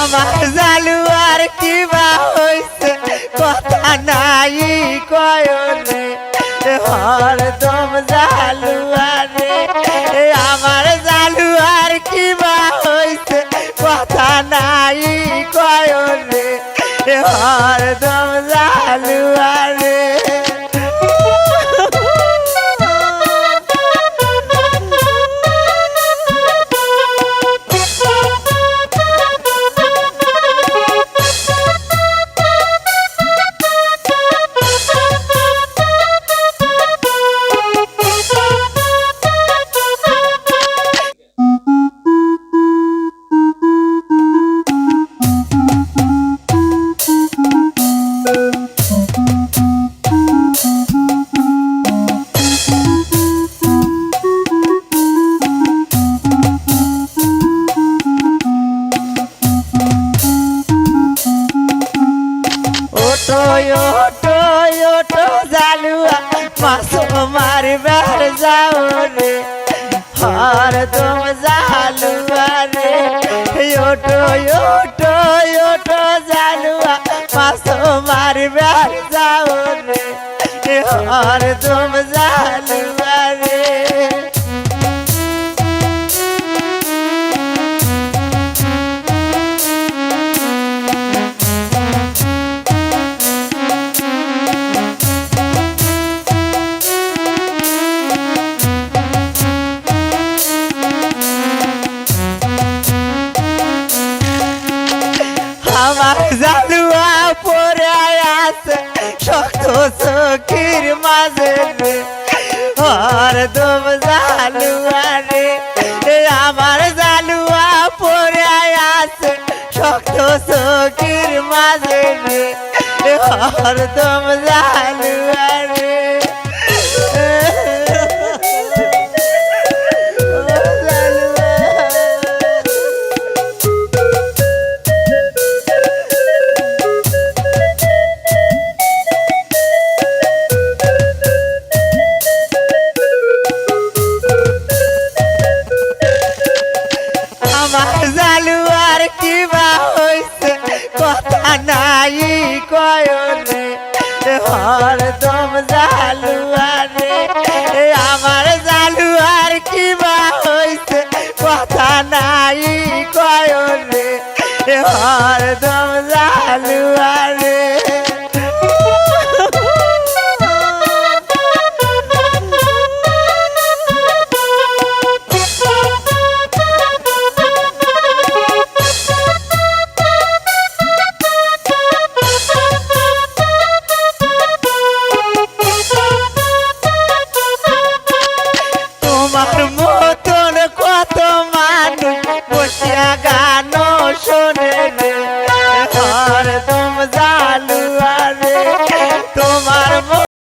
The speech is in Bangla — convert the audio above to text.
আমার জালু আর কিবা হইছে কথা নাই কয়রে হরদম জালু আরে আমার জালু আর কিবা হইছে কথা নাই কয়রে হরদম জালু আরে ওটো জালুয়া মাছ মারবার যাও রে হরদম জালুয়া রে ওটো জালুয়া মাছ মারবার যাও রে হরদম জালুয়া রে আমার জালুয়া পরে আছে শক্ত চোখের মাঝে রে হরদম জালুয়া রে আমার জালুয়া পরে আছে শক্ত চোখের মাঝে রে হরদম জালুয়া রে আমার জালুয়ার কিবা হইছে কথা নাই কয়রে হরদম জালুয়া রে আমার জালুয়ার কিবা হইছে কথা নাই কয়রে হরদম জালুয়া রে তোমার মতন কত মানুষ বসিয়া